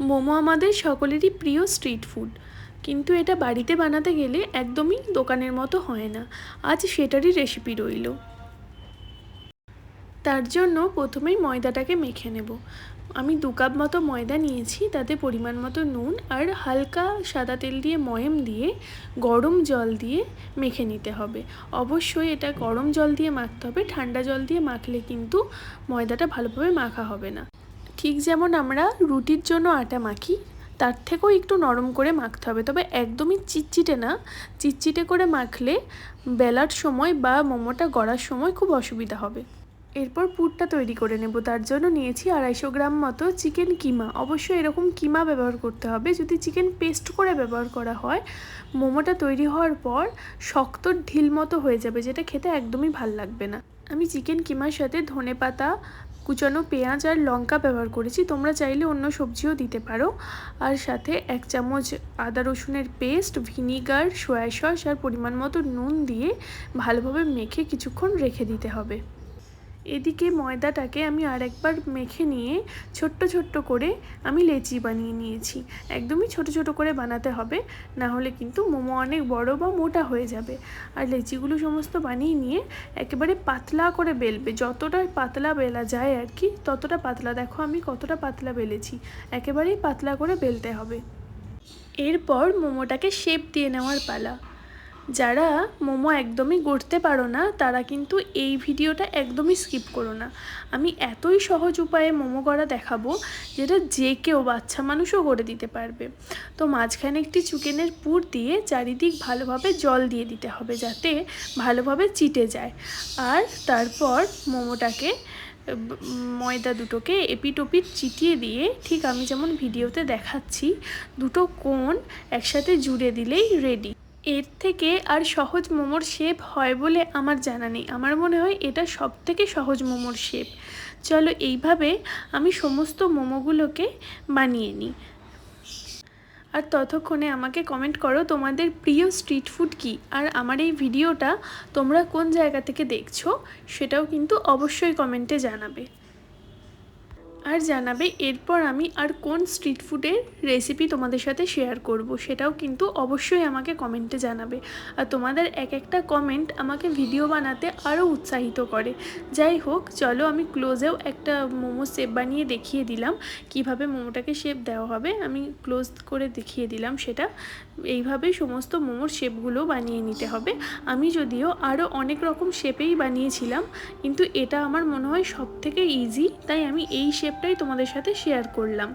মোমো আমাদের সকলেরই প্রিয় স্ট্রিট ফুড, কিন্তু এটা বাড়িতে বানাতে গেলে একদমই দোকানের মতো হয় না। আজ সেটারই রেসিপি রইল। তার জন্য প্রথমেই ময়দাটাকে মেখে নেব। আমি 2 কাপ মতো ময়দা নিয়েছি, তাতে পরিমাণ মতো নুন আর হালকা সাদা তেল দিয়ে ময়াম দিয়ে গরম জল দিয়ে মেখে নিতে হবে। অবশ্যই এটা গরম জল দিয়ে মাখতে হবে, ঠান্ডা জল দিয়ে মাখলে কিন্তু ময়দাটা ভালোভাবে মাখা হবে না। ঠিক যেমন আমরা রুটির জন্য আটা মাখি, তার থেকেও একটু নরম করে মাখতে হবে, তবে একদমই চিটচিটে না। চিটচিটে করে মাখলে বেলার সময় বা মোমোটা গড়ার সময় খুব অসুবিধা হবে। এরপর পুরটা তৈরি করে নেব। তার জন্য নিয়েছি 250 গ্রাম মতো চিকেন কিমা। অবশ্যই এরকম কিমা ব্যবহার করতে হবে। যদি চিকেন পেস্ট করে ব্যবহার করা হয়, মোমোটা তৈরি হওয়ার পর শক্ত ঢিল মতো হয়ে যাবে, যেটা খেতে একদমই ভাল লাগবে না। আমি চিকেন কিমার সাথে ধনেপাতা, কুচানো পেঁয়াজ আর লঙ্কা ব্যবহার করেছি। তোমরা চাইলে অন্য সবজিও দিতে পারো। আর সাথে 1 চামচ আদা রসুনের পেস্ট, ভিনিগার, সয়া সস আর পরিমাণ মতো নুন দিয়ে ভালোভাবে মেখে কিছুক্ষণ রেখে দিতে হবে। এদিকে ময়দাটাকে আমি আরেকবার মেখে নিয়ে ছোট্ট ছোট্ট করে আমি লেচি বানিয়ে নিয়েছি। একদমই ছোট ছোট করে বানাতে হবে, না হলে কিন্তু মোমো অনেক বড় বা মোটা হয়ে যাবে। আর লেচিগুলো সমস্ত বানিয়ে নিয়ে একেবারে পাতলা করে বেলবে, যতটা পাতলা বেলা যায় আর কি, ততটা পাতলা। দেখো আমি কতটা পাতলা বেলেছি, একেবারেই পাতলা করে বেলতে হবে। এরপর মোমোটাকে শেপ দিয়ে নেওয়ার পালা। যারা মোমো একদমই গড়তে পারো না, তারা কিন্তু এই ভিডিওটা একদমই স্কিপ করো না। আমি এতই সহজ উপায়ে মোমো গড়া দেখাবো, যেটা যে কেউ বাচ্চা মানুষও গড়ে দিতে পারবে। তো মাঝখানে একটি চিকেনের পুর দিয়ে চারিদিক ভালোভাবে জল দিয়ে দিতে হবে, যাতে ভালোভাবে চিটে যায়। আর তারপর মোমোটাকে ময়দা দুটোকে এপিট ওপিট চিটিয়ে দিয়ে, ঠিক আমি যেমন ভিডিওতে দেখাচ্ছি, দুটো কোণ একসাথে জুড়ে দিলেই রেডি। এর থেকে আর সহজ মোমোর শেপ হয় বলে আমার জানা নেই। আমার মনে হয় এটা সবথেকে সহজ মোমোর শেপ। চলো এইভাবে আমি সমস্ত মোমোগুলোকে বানিয়ে নিই। আর ততক্ষণে আমাকে কমেন্ট করো তোমাদের প্রিয় স্ট্রিট ফুড কী, আর আমার এই ভিডিওটা তোমরা কোন জায়গা থেকে দেখছো সেটাও কিন্তু অবশ্যই কমেন্টে জানাবে। আর জানাবে এরপর আমি আর কোন স্ট্রিট ফুডের রেসিপি তোমাদের সাথে শেয়ার করব, সেটাও কিন্তু অবশ্যই আমাকে কমেন্টে জানাবে। আর তোমাদের এক একটা কমেন্ট আমাকে ভিডিও বানাতে আরও উৎসাহিত করে। যাই হোক, চলো আমি ক্লোজেও একটা মোমো শেপ বানিয়ে দেখিয়ে দিলাম, কিভাবে মোমোটাকে শেপ দেওয়া হবে। আমি ক্লোজ করে দেখিয়ে দিলাম সেটা। এইভাবেই সমস্ত মোমোর শেপগুলো বানিয়ে নিতে হবে। আমি যদিও আরও অনেক রকম শেপেই বানিয়েছিলাম, কিন্তু এটা আমার মনে হয় সবথেকে ইজি, তাই আমি এই শেপটাই তোমাদের সাথে শেয়ার করলাম।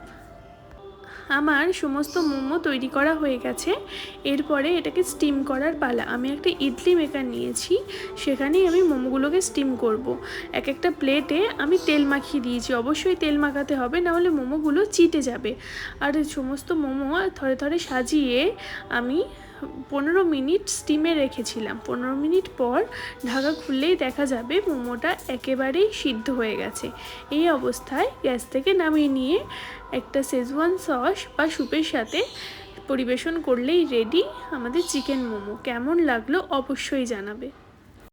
আমার সমস্ত মোমো তৈরি করা হয়ে গেছে। এরপরে এটাকে স্টিম করার পালা। আমি একটা ইডলি মেকার নিয়েছি, সেখানেই আমি মোমোগুলোকে স্টিম করব। এক একটা প্লেটে আমি তেল মাখিয়ে দিয়েছি। অবশ্যই তেল মাখাতে হবে, নাহলে মোমোগুলো চিটে যাবে। আর সমস্ত মোমো থরে থরে সাজিয়ে আমি 15 মিনিট স্টিমে রেখেছিলাম। 15 মিনিট পর ঢাকা খুললেই দেখা যাবে মোমোটা একেবারেই সিদ্ধ হয়ে গেছে। এই অবস্থায় গ্যাস থেকে নামিয়ে নিয়ে একটা শেজওয়ান সস বা স্যুপের সাথে পরিবেশন করলেই রেডি আমাদের চিকেন মোমো। কেমন লাগলো অবশ্যই জানাবে।